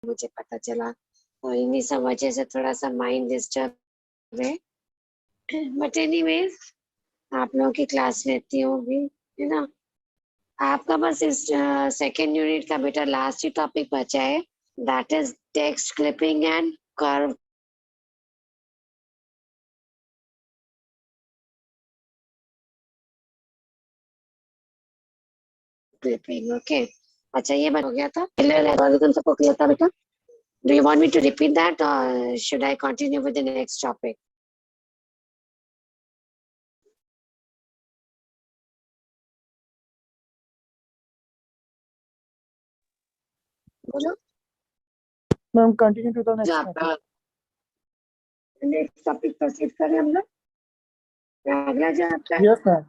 मुझे पता चला, तो इन्हीं सब वजह से थोड़ा सा माइंड डिस्टर्ब है। बट एनीवेज आप लोगों की क्लास लेती होगी, है ना। आपका बस इस सेकेंड यूनिट का बेटा लास्ट ही टॉपिक बचा है, that is text clipping and curve clipping. Okay, अच्छा ये बात हो गया था, एल्गोरिथम सबको क्लियर था बेटा? Do you want me to repeat that और should I continue with the next topic? बोलो। मैम कंटिन्यू टू द जो नेक्स्ट आपका नेक्स्ट टॉपिक प्रोसीड करें हम लोग। अगला जो आपका यस मैम।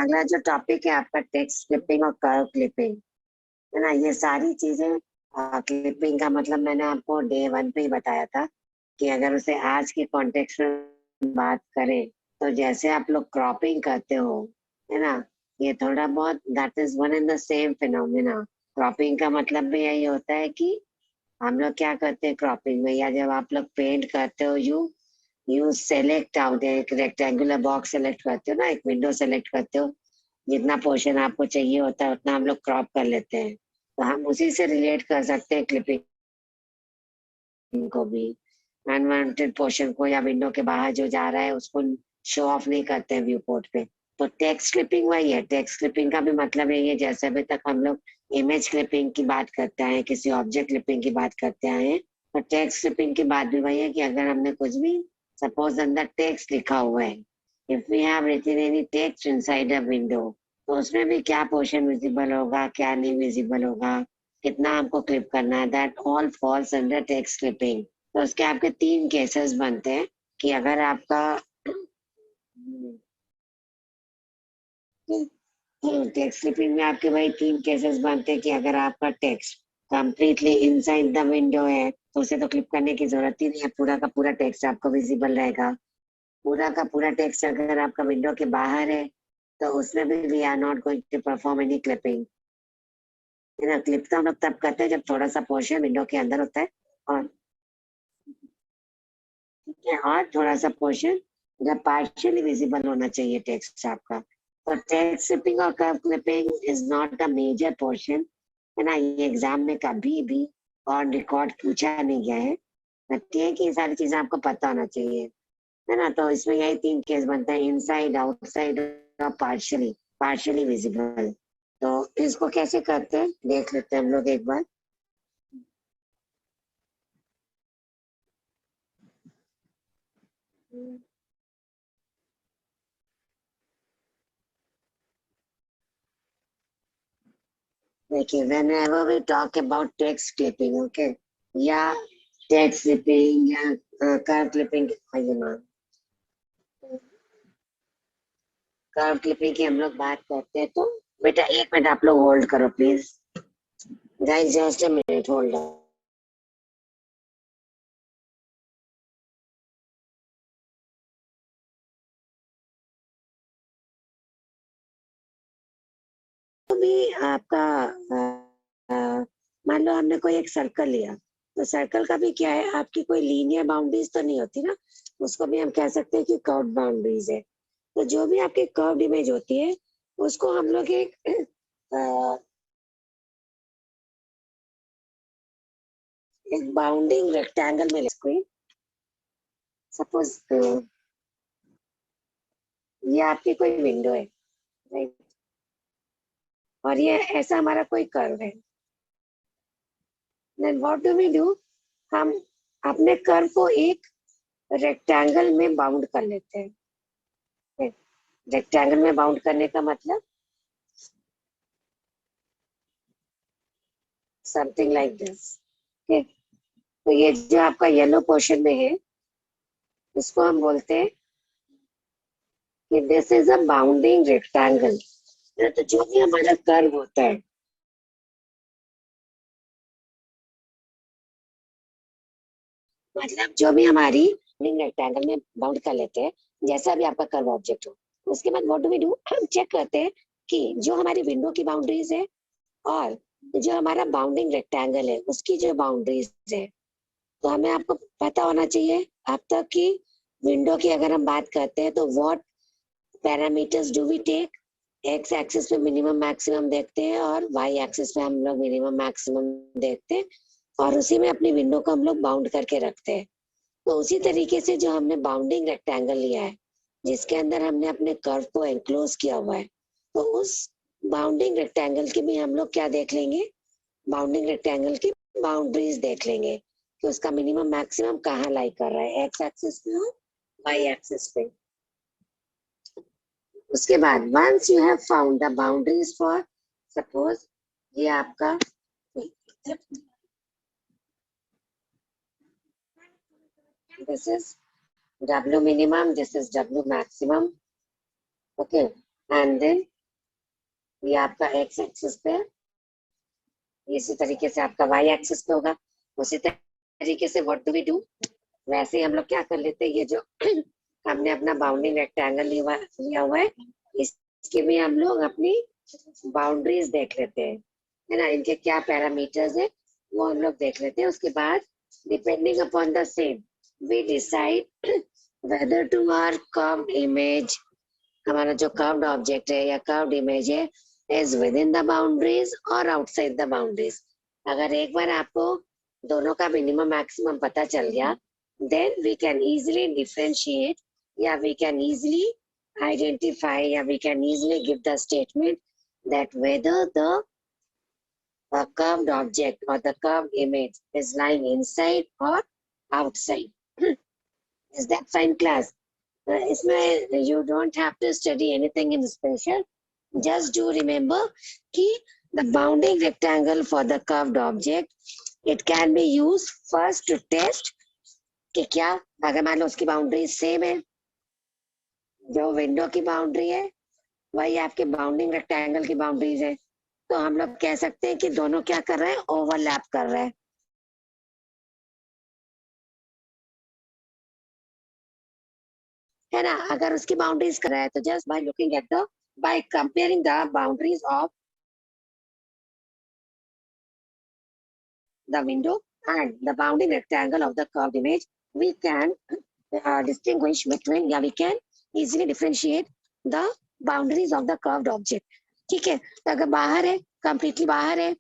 अगला जो टॉपिक है आपका टेक्स्ट क्लिपिंग और कर्व क्लिपिंग, है ना। ये सारी चीजें क्लिपिंग का मतलब मैंने आपको डे 1 पे ही बताया था कि अगर उसे आज के कॉन्टेक्स्ट में बात करें तो जैसे आप लोग क्रॉपिंग करते हो, है ना, ये थोड़ा बहुत that is one and the same phenomena. Cropping का मतलब भी यही होता है कि हम लोग क्या करते हैं क्रॉपिंग में, या जब आप लोग पेंट करते हो यू सेलेक्ट आउट, एक रेक्टेंगुलर बॉक्स सेलेक्ट करते हो ना, एक विंडो सेलेक्ट करते हो, जितना पोर्शन आपको चाहिए होता है उतना हम लोग क्रॉप कर लेते हैं। तो हम उसी से रिलेट कर सकते हैं क्लिपिंग को भी। अनवांटेड पोर्शन को या विंडो के बाहर जो जा रहा है उसको शो ऑफ नहीं करते हैं व्यू पोर्ट पे। तो टेक्स्ट क्लिपिंग वही है। टेक्स्ट क्लिपिंग का भी मतलब यही है, जैसे अभी तक हम लोग इमेज क्लिपिंग की बात करते हैं, किसी ऑब्जेक्ट क्लिपिंग की बात करते हैं, तो टेक्स्ट क्लिपिंग की बात भी वही है कि अगर हमने कुछ भी सपोज अंदर टेक्स्ट लिखा हुआ है, if we have written any text inside a window, तो उसमें भी क्या पोर्शन विजिबल होगा, क्या नहीं विजिबल होगा, कितना हमको क्लिप करना है, that all falls under text clipping. तो उसके आपके 3 केसेस बनते हैं कि अगर आपका टेक्स्ट क्लिपिंग में आपके वही 3 केसेस बनते हैं कि अगर आपका text completely inside the window है तो उसे तो क्लिप करने की जरूरत ही नहीं है, पूरा का पूरा टेक्स्ट आपको विजिबल रहेगा। पूरा का पूरा टेक्स्ट अगर आपका विंडो के बाहर है तो उसमें भी we are not going to perform any clipping, है ना। क्लिप तो हम लोग तब करते हैं जब थोड़ा सा पोर्शन विंडो के अंदर होता है और और थोड़ा सा पोर्शन जब पार्शियली विजिबल होना चाहिए टेक्स्ट आपका। तो टेक्स्ट क्लिपिंग और curve clipping is not a major portion, है ना। ये एग्जाम में कभी भी और रिकॉर्ड पूछा नहीं गया है, बट ये कि ये सारी चीजें आपको पता होना चाहिए, है ना। तो इसमें यही 3 केस बनता है, इनसाइड, आउटसाइड और पार्शियली पार्शियली विजिबल। तो इसको कैसे करते हैं देख लेते हैं हम लोग एक बार। देखिए, whenever we talk about text clipping, okay, या text clipping या curve clipping, ये मान कर्व क्लिपिंग की हम लोग बात करते हैं, तो बेटा 1 मिनट आप लोग होल्ड करो please, guys, just a minute hold. तो भी आपका मान लो हमने कोई एक सर्कल लिया, तो सर्कल का भी क्या है, आपकी कोई लीनियर बाउंड्रीज तो नहीं होती ना, उसको भी हम कह सकते हैं कि कर्व बाउंड्रीज है। तो जो भी आपकी कर्व इमेज होती है उसको हम लोग एक बाउंडिंग रेक्टेंगल में कोई सपोज ये आपकी कोई विंडो है, राइट, और ये ऐसा हमारा कोई कर्व है। Then what do we do, हम अपने कर्व को एक रेक्टेंगल में बाउंड कर लेते हैं। रेक्टेंगल में बाउंड करने का मतलब समथिंग लाइक दिस। तो ये जो आपका येलो पोर्शन में है इसको हम बोलते हैं कि this is a bounding rectangle. तो जो भी हमारा कर्व होता है, मतलब जो भी हमारी रेक्टेंगल में बाउंड कर लेते हैं, जैसा भी आपका कर्व ऑब्जेक्ट हो, उसके बाद व्हाट डू वी डू, हम चेक करते हैं कि जो हमारी विंडो की बाउंड्रीज है और जो हमारा बाउंडिंग रेक्टेंगल है उसकी जो बाउंड्रीज है, तो हमें आपको पता होना चाहिए अब तक कि विंडो की अगर हम बात करते हैं तो what parameters do we take. X axis पे मिनिमम मैक्सिमम देखते हैं और वाई एक्सिस पे हम लोग मिनिमम मैक्सिमम देखते हैं और उसी में अपनी विंडो को हम लोग बाउंड करके रखते हैं। तो उसी तरीके से जो हमने बाउंडिंग रेक्टेंगल लिया है जिसके अंदर हमने अपने कर्व को एनक्लोज किया हुआ है, तो उस बाउंडिंग रेक्टेंगल की भी हम लोग क्या देख लेंगे, बाउंडिंग रेक्टेंगल की बाउंड्रीज देख लेंगे कि उसका मिनिमम मैक्सिमम कहाँ लाई कर रहा है, एक्स एक्सिस पे हो वाई एक्सिस पे। उसके बाद once you have found the boundaries for, suppose ये आपका this is W minimum, this is W maximum, okay, and then ये आपका x एक्सिस पे, इसी तरीके से आपका y एक्सिस पे होगा। उसी तरीके से व्हाट डू वी डू, वैसे ही हम लोग क्या कर लेते हैं, ये जो हमने अपना बाउंडिंग रेक्टेंगल लिया हुआ है इसके भी हम लोग अपनी बाउंड्रीज देख लेते हैं, है ना, इनके क्या पैरामीटर्स है वो हम लोग देख लेते हैं। उसके बाद depending upon the same we decide whether to our curved image, हमारा जो कर्व्ड ऑब्जेक्ट है या कर्व्ड इमेज है is within the boundaries और आउटसाइड द बाउंड्रीज। अगर एक बार आपको दोनों का मिनिमम मैक्सिमम पता चल गया, then we can easily differentiate, या we can easily identify, या we can easily give the statement that whether the curved object or the curved image is lying inside or outside. Is that fine, class? इसमें you don't have to study anything in special. Just do remember कि the bounding rectangle for the curved object, it can be used first to test कि क्या अगर मान लो उसकी boundary same है, जो window की बाउंड्री है वही आपके बाउंडिंग रेक्टेंगल की बाउंड्रीज है, तो हम लोग कह सकते हैं कि दोनों क्या कर रहे हैं, ओवरलैप कर रहे हैं, है ना। अगर उसकी बाउंड्रीज कर रहा है तो just by looking at the, by comparing the boundaries of the window and the bounding rectangle of the curved image, we can distinguish between, या we can easily differentiate the boundaries of the curved object। ठीक है, तो अगर बाहर है, completely बाहर है,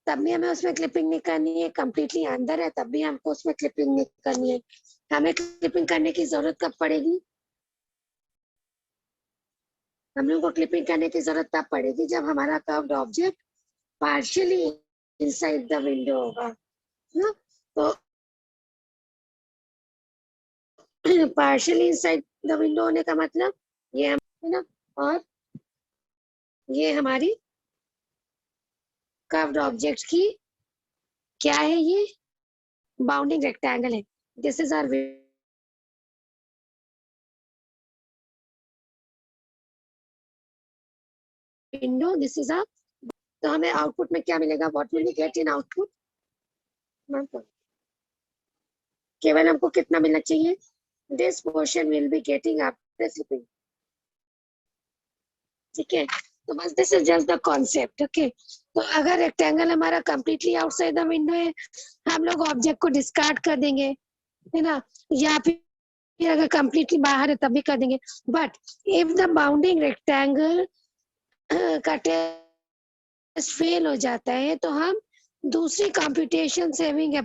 तब भी हमें उसमें क्लिपिंग नहीं करनी है, completely अंदर है तब भी हमको उसमें क्लिपिंग नहीं करनी है। हमें क्लिपिंग करने की जरूरत कब पड़ेगी, हम लोगों को क्लिपिंग करने की जरूरत तब पड़ेगी जब हमारा curved object partially inside the window होगा ना। तो पार्शियली इनसाइड द विंडो होने का मतलब ये है ना, और ये हमारी कर्व्ड ऑब्जेक्ट की क्या है, ये बाउंडिंग रेक्टेंगल है। This is our window, this is our, तो हमें आउटपुट में क्या मिलेगा, what will we get in output, केवल हमको कितना मिलना चाहिए, this portion will be getting after clipping. ठीक है, तो बस this is just the concept, okay. तो अगर रेक्टेंगल हमारा कंप्लीटली आउटसाइड द विंडो है, हम लोग ऑब्जेक्ट को डिस्कार्ड कर देंगे, है ना, या फिर अगर कंप्लीटली बाहर है तब भी कर देंगे। But if the bounding rectangle का टेस्ट फेल हो जाता है तो हम दूसरी कंप्यूटेशन सेविंग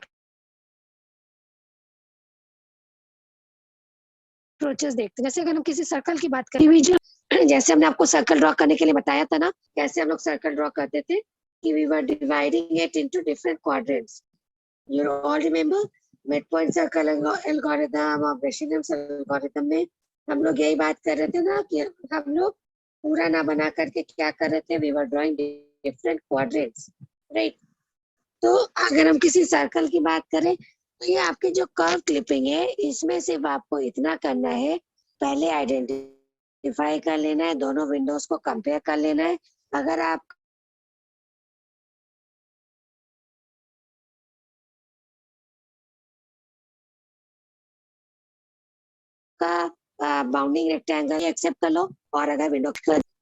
अप्रोचेस देखते हैं। जैसे अगर हम किसी सर्कल की बात करें, जैसे हमने आपको सर्कल ड्रॉ करने के लिए बताया था ना, कैसे हम लोग सर्कल ड्रॉ करते थे कि we were dividing it into different quadrants. You all remember mid point circle algorithm और बेशेनम्स एल्गोरिथम में हम लोग यही बात कर रहे थे ना कि हम लोग पूरा ना बना करके क्या कर रहे थे, we were drawing different quadrants, right. तो अगर हम किसी सर्कल की बात करें तो ये आपकी जो कर्व क्लिपिंग है इसमें सिर्फ आपको इतना करना है, पहले आइडेंटिफाई कर लेना है, दोनों विंडोज को कंपेयर कर लेना है। अगर आप का बाउंडिंग रेक्टेंगल एक्सेप्ट कर लो, और अगर विंडो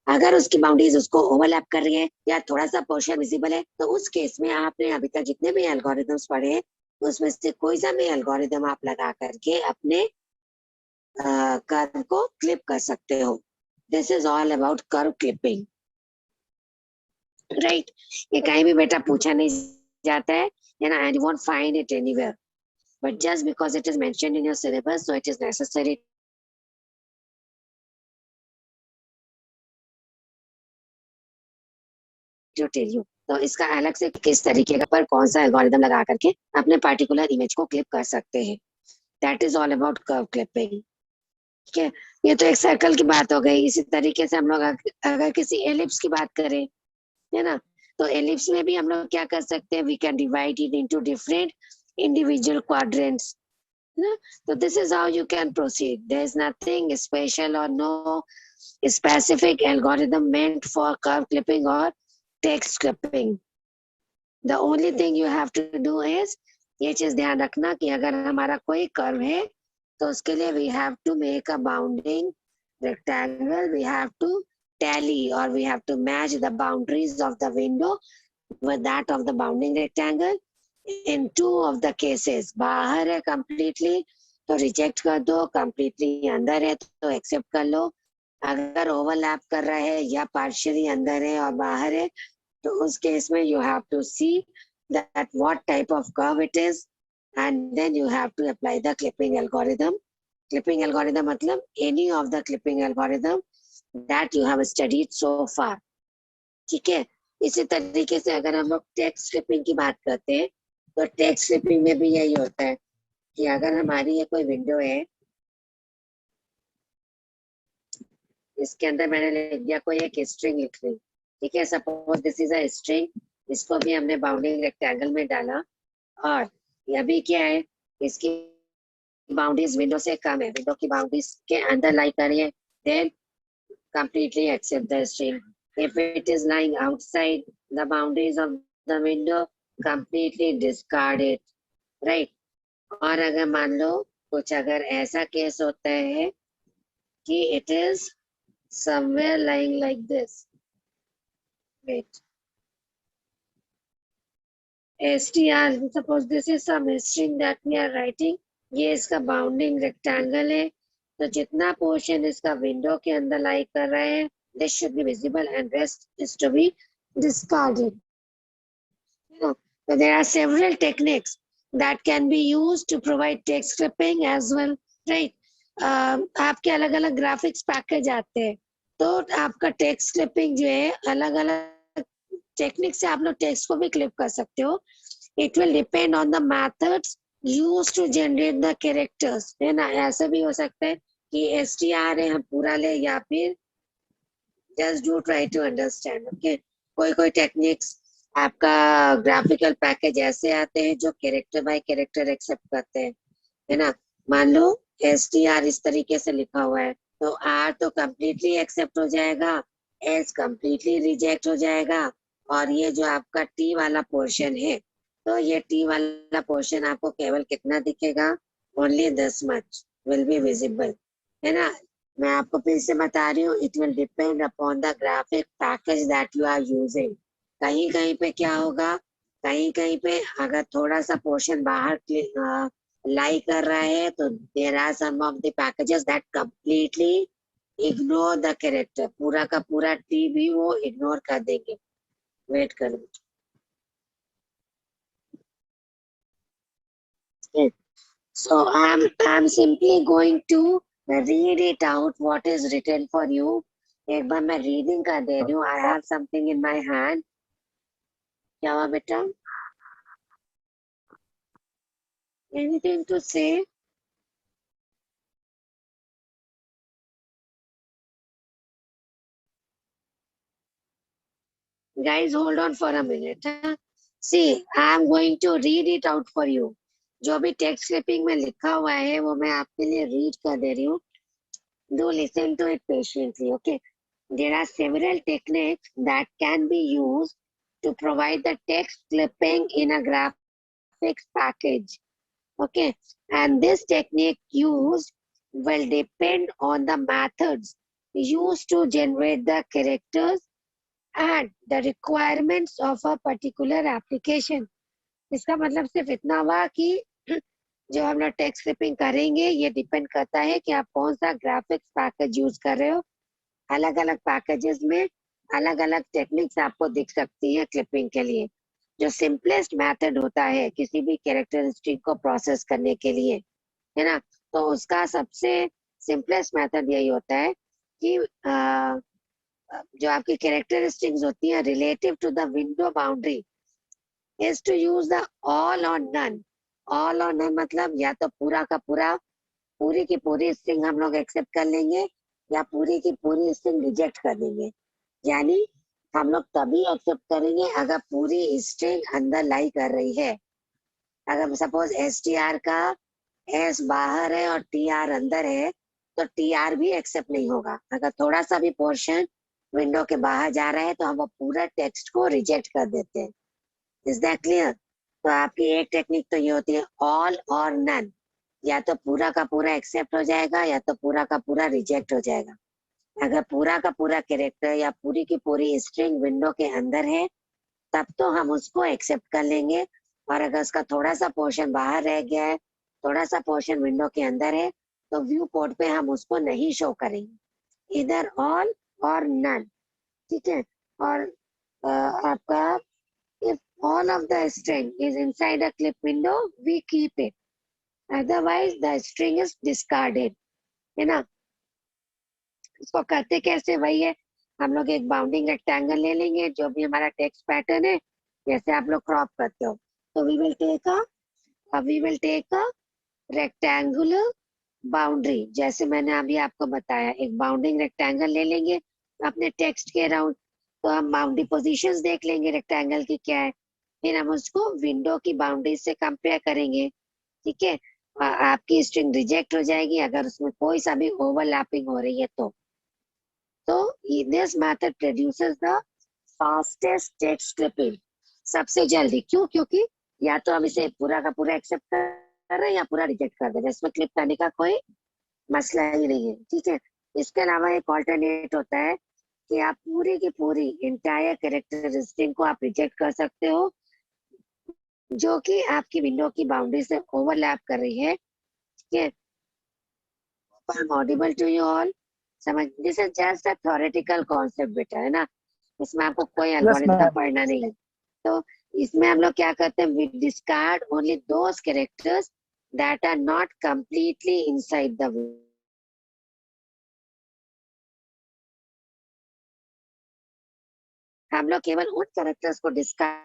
अगर उसकी बाउंड्रीज उसको ओवरलैप कर रही है या थोड़ा सा पोर्शन विजिबल है, तो उस केस में आपने अभी तक जितने भी एल्गोरिथम्स पढ़े हैं उसमें से कोई सा भी एल्गोरिथम आप लगा करके अपने कर्व को क्लिप कर सकते हो. This is all about curve clipping, right. ये कहीं भी बेटा पूछा नहीं जाता है, and you won't find it anywhere, but just because it is mentioned in your syllabus, so it is necessary to tell you. तो इसका अलग से किस तरीके का पर कौन सा एल्गोरिथम लगा करके अपने पर्टिकुलर इमेज को क्लिप कर सकते हैं. That is all about curve clipping. ठीक है, ये तो एक सर्कल की बात हो गई. इसी तरीके से हम लोग अगर किसी एलिप्स की बात करें, है ना, तो एलिप्स में भी हम लोग क्या कर सकते हैं, we can divide it into different individual quadrants. So this is how you can proceed. There is nothing special or no specific algorithm meant for curve clipping or text clipping. The only thing you have to do is ये चीज ध्यान रखना कि अगर हमारा कोई curve है तो उसके लिए we have to make a bounding rectangle, we have to tally or we have to match the boundaries of the window with that of the bounding rectangle. In two of the cases, बाहर है completely तो reject कर दो, completely अंदर है तो accept कर लो. अगर overlap कर रहा है या partially अंदर है और बाहर है तो उस केस में you have to see that what type of curve it is and then you have to apply the clipping algorithm. Clipping algorithm मतलब any of the clipping algorithm that you have studied so far. ठीक है, इसी तरीके से अगर हम लोग text clipping की बात करते हैं तो टेक्स्ट क्लिपिंग में भी यही होता है कि अगर हमारी ये कोई विंडो है, इसके अंदर मैंने लिख दिया कोई एक स्ट्रिंग लिख ली. ठीक है, suppose this is a string, इसको भी हमने बाउंडिंग रेक्टेंगल में डाला और ये भी क्या है, इसकी बाउंड्रीज विंडो से कम है, विंडो की बाउंड्रीज के अंदर लाई करिए, then completely accept the string. If it is lying outside the boundaries of the window, completely discard it, right? और अगर मान लो कुछ अगर ऐसा केस होता है कि it is somewhere lying like this, wait, str, suppose this is some string that we are writing, ये इसका बाउंडिंग रेक्टेंगल है तो जितना पोर्शन इसका विंडो के अंदर लाई कर रहा है this should be visible and rest is to be discarded. So there are several techniques that can be used to provide text clipping as well, right? आपके अलग अलग ग्राफिक्स पैकेज आते हैं तो आपका टेक्स्ट क्लिपिंग जो है अलग अलग टेक्निक से आप लोग टेक्स्ट को भी क्लिप कर सकते हो. It will depend on the methods used to generate the characters, है ना. ऐसा भी हो सकता है कि str है हम पूरा ले या फिर just do try to understand. Okay, कोई टेक्निक्स आपका ग्राफिकल पैकेज ऐसे आते हैं जो कैरेक्टर बाय कैरेक्टर एक्सेप्ट करते हैं, है ना. मान लो str इस तरीके से लिखा हुआ है तो r तो कम्प्लीटली एक्सेप्ट हो जाएगा, s कम्प्लीटली रिजेक्ट हो जाएगा और ये जो आपका t वाला पोर्शन है तो ये t वाला पोर्शन आपको केवल कितना दिखेगा, only this much will be visible, है ना. मैं आपको फिर से बता रही हूँ, it will depend upon the graphic package that you are using. कहीं कहीं पे क्या होगा, कहीं कहीं पे अगर थोड़ा सा पोर्शन बाहर लाई कर रहा है तो there are some of the packages that completely ignore the character, पूरा का पूरा टी भी वो इग्नोर कर देंगे. वेट करो. So I'm simply going to read it out what is written for you. एक बार मैं रीडिंग कर दे रही हूँ. I have something in my hand. क्या हुआ बेटा? Anything to say? Guys, hold on for a minute. See, I'm going to read it out for you. जो भी टेक्स्ट क्लिपिंग में लिखा हुआ है वो मैं आपके लिए रीड कर दे रही हूँ. Do listen to it patiently, okay? There are several techniques that can be used to provide the text clipping in a graphics package, okay? And this technique used will depend on the methods used to generate the characters and the requirements of a particular application. इसका मतलब सिर्फ इतना हुआ कि जो हम लोग text clipping करेंगे ये डिपेंड करता है कि आप कौन सा ग्राफिक्स पैकेज यूज कर रहे हो। अलग अलग पैकेजेस में अलग अलग टेक्निक्स आपको दिख सकती है क्लिपिंग के लिए। जो सिंपलेस्ट मेथड होता है किसी भी कैरेक्टरिस्टिक को प्रोसेस करने के लिए, है ना, तो उसका सबसे सिंपलेस्ट मेथड यही होता है कि जो आपकी कैरेक्टरिस्टिक्स होती है relative to the window boundary is to use the all or none. All or none मतलब या तो पूरा का पूरा, पूरी की पूरी स्ट्रिंग हम लोग एक्सेप्ट कर लेंगे या पूरी की पूरी स्ट्रिंग रिजेक्ट कर देंगे। यानी हम लोग तभी एक्सेप्ट करेंगे अगर पूरी स्ट्रिंग अंदर लाई कर रही है। अगर सपोज STR का S बाहर है और TR अंदर है तो TR भी एक्सेप्ट नहीं होगा। अगर थोड़ा सा भी पोर्शन विंडो के बाहर जा रहा है तो हम वो पूरा टेक्स्ट को रिजेक्ट कर देते हैं। Is that clear? तो आपकी एक टेक्निक तो ये होती है ऑल और नन, या तो पूरा का पूरा एक्सेप्ट हो जाएगा या तो पूरा का पूरा रिजेक्ट हो जाएगा। अगर पूरा का पूरा कैरेक्टर या पूरी की पूरी स्ट्रिंग विंडो के अंदर है तब तो हम उसको एक्सेप्ट कर लेंगे, और अगर उसका थोड़ा सा पोर्शन बाहर रह गया है, थोड़ा सा पोर्शन विंडो के अंदर है, तो व्यू पोर्ट पे हम उसको नहीं शो करेंगे, इधर ऑल और नन। ठीक है? और आपका if all of the string is inside a clip window we keep it, otherwise the string is discarded, है ना। इसको करते कैसे, वही है, हम लोग एक बाउंडिंग रेक्टेंगल ले लेंगे जो भी हमारा टेक्स्ट पैटर्न है, जैसे आप लोग क्रॉप करते हो, तो we will take a rectangular boundary. जैसे मैंने अभी आपको बताया, एक बाउंडिंग रेक्टेंगल ले लेंगे अपने टेक्स्ट के अराउंड, तो हम बाउंड्री पोजीशंस देख लेंगे रेक्टेंगल की क्या है, फिर हम उसको विंडो की बाउंड्री से कंपेयर करेंगे। ठीक है? आपकी स्ट्रिंग रिजेक्ट हो जाएगी अगर उसमें कोई सा भी ओवरलैपिंग हो रही है तो this method produces the fastest text clipping, सबसे जल्दी। क्यों? क्योंकि या तो हम इसे पूरा का पूरा एक्सेप्ट कर रहे हैं या पूरा रिजेक्ट कर दे रहे हैं, इसमें क्लिप करने का कोई मसला ही नहीं है। ठीक है? इसके अलावा एक ऑल्टरनेट होता है कि आप पूरी की पूरी इंटायर कैरेक्टरिस्टिक को आप रिजेक्ट कर सकते हो जो कि आपकी विंडो की बाउंड्री से ओवरलैप कर रही है। ठीक है? Audible to you all? समझ, this is just a theoretical concept बेटा, है ना, इसमें आपको कोई Yes, एल्गोरिथम ma'am. पढ़ना नहीं है। तो इसमें हम लोग क्या करते हैं, we discard only those characters that are not completely inside the, हम लोग केवल उन कैरेक्टर्स को डिस्कार्ड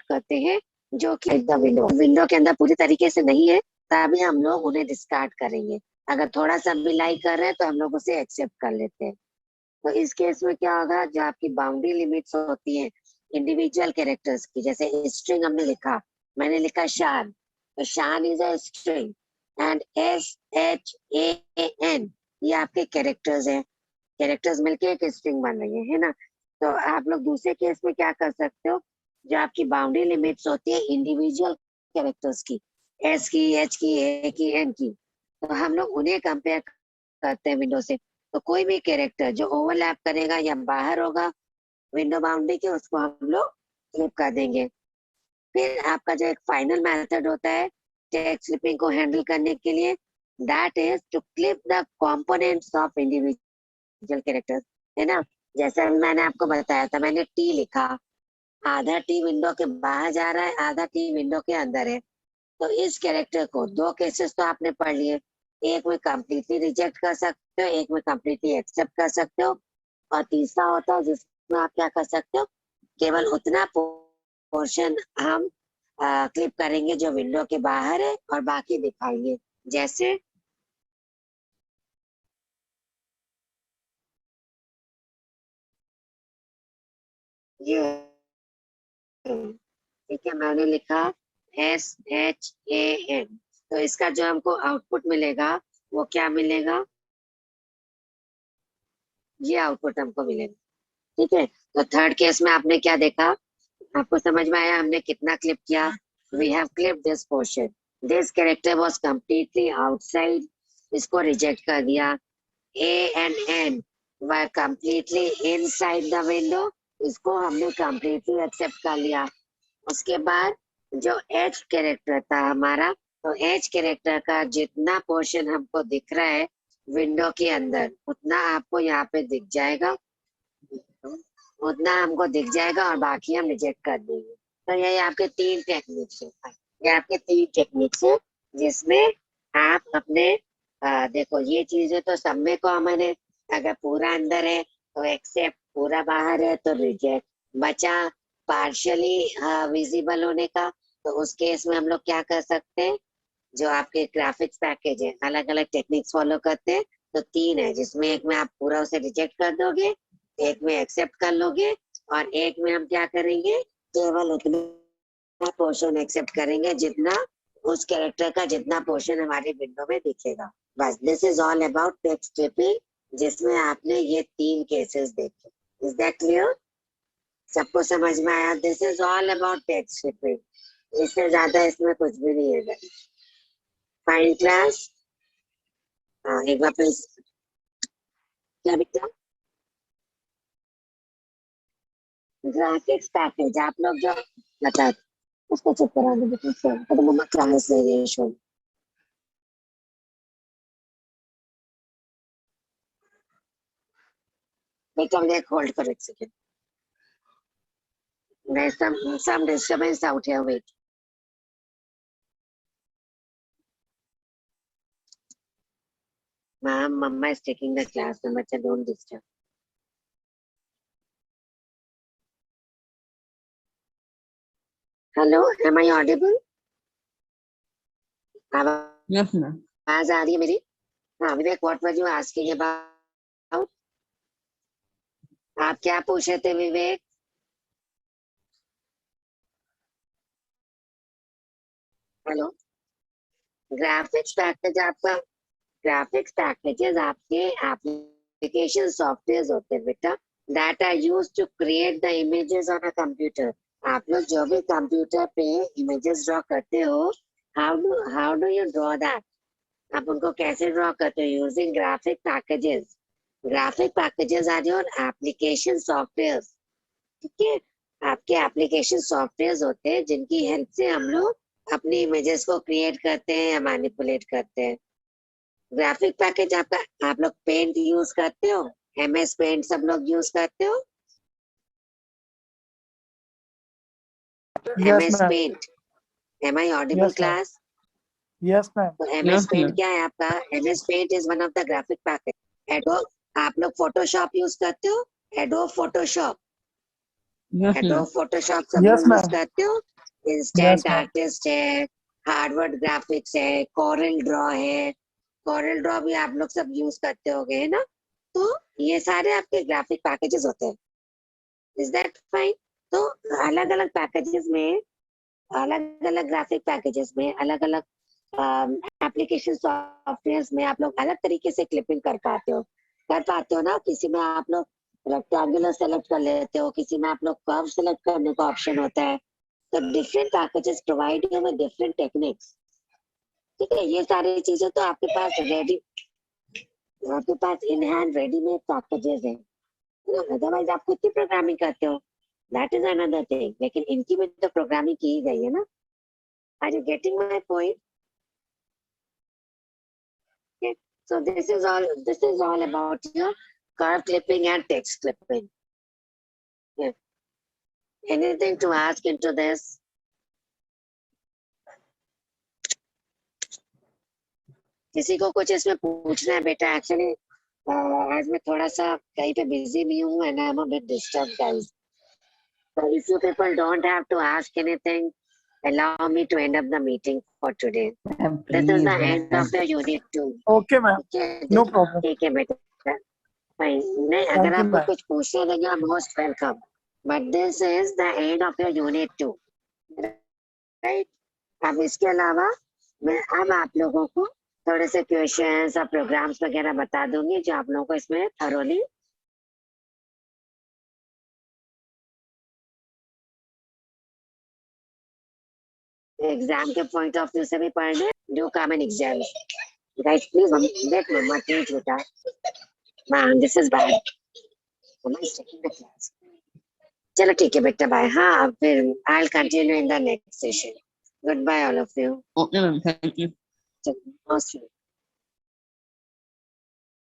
करते हैं जो कि विंडो के अंदर पूरी तरीके से नहीं है, तभी हम लोग उन्हें डिस्कार्ड करेंगे। अगर थोड़ा सा भी लाई कर रहे हैं तो हम लोग उसे एक्सेप्ट कर लेते हैं। तो इस केस में क्या होगा, जो आपकी बाउंड्री लिमिट्स होती है इंडिविजुअल कैरेक्टर्स की, जैसे स्ट्रिंग हमने लिखा, मैंने लिखा शान, तो शान is a string and SHAN ये आपके कैरेक्टर्स हैं, कैरेक्टर्स मिलके एक स्ट्रिंग बन रही है ना। तो आप लोग दूसरे केस में क्या कर सकते हो, जो आपकी बाउंड्री लिमिट्स होती है इंडिविजुअल कैरेक्टर्स की, S की, H की, A की, N की, तो हम लोग उन्हें कंपेयर करते हैं विंडो से। तो कोई भी कैरेक्टर जो ओवरलैप करेगा या बाहर होगा विंडो बाउंड्री के, उसको हम लोग क्लिप कर देंगे। फिर आपका जो एक फाइनल मेथड होता है टेक्स्ट क्लिपिंग को हैंडल करने के लिए, that is to clip the components of individual characters, है ना। जैसे मैंने आपको बताया था, मैंने T लिखा, आधा T विंडो के बाहर जा रहा है, आधा T विंडो के अंदर है, तो इस कैरेक्टर को दो केसेस तो आपने पढ़ लिए, एक में कंप्लीटली रिजेक्ट कर सकते हो, एक में कंप्लीटली एक्सेप्ट कर सकते हो, और तीसरा होता है जिसमें आप क्या कर सकते हो, केवल उतना पोर्शन हम क्लिप करेंगे जो विंडो के बाहर है और बाकी दिखाएंगे। जैसे ये, ठीक है, मैंने लिखा SHAN, तो इसका जो हमको आउटपुट मिलेगा वो क्या मिलेगा, ये आउटपुट हमको मिलेगा। ठीक है? तो थर्ड केस में आपने क्या देखा, आपको समझ में आया हमने कितना क्लिप किया, we have clip this portion, this character was completely outside, इसको रिजेक्ट कर दिया। A and N were completely inside the window, इसको हमने कम्प्लीटली एक्सेप्ट कर लिया। उसके बाद जो एच कैरेक्टर था हमारा, तो एच कैरेक्टर का जितना पोर्शन हमको दिख रहा है विंडो के अंदर, उतना आपको यहाँ पे दिख जाएगा, उतना हमको दिख जाएगा और बाकी हम रिजेक्ट कर देंगे। तो ये आपके तीन टेक्निक्स है, ये आपके तीन टेक्निक्स है जिसमें आप अपने देखो ये चीजें तो सब में कॉमन है। अगर पूरा अंदर है तो एक्सेप्ट, पूरा बाहर है तो रिजेक्ट। बचा पार्शियली विजिबल होने का, तो उस केस में हम लोग क्या कर सकते हैं, जो आपके ग्राफिक्स पैकेज है अलग अलग टेक्निक्स फॉलो करते हैं। तो तीन है जिसमें एक में आप पूरा उसे रिजेक्ट कर दोगे, एक में एक्सेप्ट कर लोगे, और एक में हम क्या करेंगे, केवल उतना पोर्शन एक्सेप्ट करेंगे जितना उस कैरेक्टर का जितना पोर्शन हमारे विंडो में दिखेगा। बस this is all about text stripping, जिसमें आपने ये तीन केसेस देखे। Is that clear? सबको समझ में आया? This is all about text stripping, इससे ज्यादा इसमें कुछ भी नहीं है। फाइन क्लास, एक बार फिर क्या बेटा, ग्राफिक्स पैकेज आप लोग जो बता, उसको चेक करा दो बेटा, तो मम्मा क्लास ले रही है शो। बेटा एक होल्ड करो एक second, there's some disturbance out here, wait. Ma'am, mama is taking the class, so bacha don't disturb. Hello, am I audible? Yes, ma'am. आवाज आ रही है मेरी? हाँ विवेक, what were you asking about? आप क्या पूछ रहे थे विवेक? हेलो, ग्राफिक्स पैकेज आपका, ग्राफिक्स पैकेजेस आपके एप्लीकेशन सॉफ्टवेयर होते हैं बेटा, that are used to create the images on a computer. आप लोग जो भी कंप्यूटर पे इमेजेस ड्रॉ करते हो, how do you draw that? आप उनको कैसे ड्रॉ करते हो? Using graphic packages. Graphic packages are your application software, ठीक है? आपके एप्लीकेशन सॉफ्टवेयर होते हैं जिनकी हेल्प से हम लोग अपनी इमेजेस को क्रिएट करते हैं या मैनिपुलेट करते हैं। ग्राफिक पैकेज आपका, आप लोग पेंट यूज करते हो? एमएस पेंट सब लोग यूज करते हो? Yes, MS ma'am. Paint, am I audible Yes, ma'am. Class? Yes, ma'am. तो एमएस Yes, पेंट ma'am. क्या है आपका? MS paint is one of the graphic package. Adobe, आप लोग फोटोशॉप यूज करते हो? Adobe Photoshop, Yes, Adobe ma'am. Photoshop सब Yes, लोग यूज ma'am. करते हो? Yes, instant ma'am. आर्टिस्ट है, हार्डवर्ड ग्राफिक्स है, कोरल ड्रॉ है, कोरल ड्रॉ भी आप लोग सब यूज करते होगे, है ना? तो ये सारे आपके ग्राफिक पैकेजेस होते हैं। Is that fine? तो अलग अलग पैकेजेस में, अलग अलग ग्राफिक पैकेजेस में, अलग अलग एप्लीकेशन सॉफ्टवेयर में आप लोग अलग तरीके से क्लिपिंग कर पाते हो ना। किसी में आप लोग रेक्टेंगुलर सेलेक्ट कर लेते हो, किसी में आप लोग कर्व सेलेक्ट करने का ऑप्शन होता है। तो different packages provide you with different techniques, ठीक है? ये सारी चीजें तो आपके पास रेडी, आपके पास इन हैंड रेडीमेड पैकेजेस है, अदरवाइज आप खुद की प्रोग्रामिंग करते हो, दैट इज अनदर थिंग। लेकिन इनकी भी तो प्रोग्रामिंग की गई है ना। Are you getting my point? So this is all about your curve clipping and text clipping. Yeah. Anything to ask into this? किसी को कुछ इसमें पूछना है बेटा? एक्चुअली आज मैं थोड़ा सा कहीं पे बिजी भी हूँ and I'm a bit disturbed, guys. So if you people don't have to ask anything, allow me to end up the meeting for today. Ma'am, This is the please, end ma'am. of the unit 2. Okay, ma'am. ठीक है, No problem. ठीक है बेटा। Fine. नहीं, अगर Thank you, आपको ma'am. कुछ पूछना है, you are most welcome. But this is the end of your unit 2. Right? अब इसके अलावा मैं अब आप लोगों को थोड़े से क्वेश्चंस और प्रोग्राम्स वगैरह बता दूंगी जो आप लोगों को इसमें थरोली एग्जाम के पॉइंट ऑफ व्यू से भी पढ़ने, do come in exams guys please. Let mamma teach बेटा। Ma'am this is bad, mamma is taking the class. चलो ठीक है बेटा, बाय। हाँ फिर I will continue in the next session. Goodbye all of you. Okay, ma'am. Thank you. चलो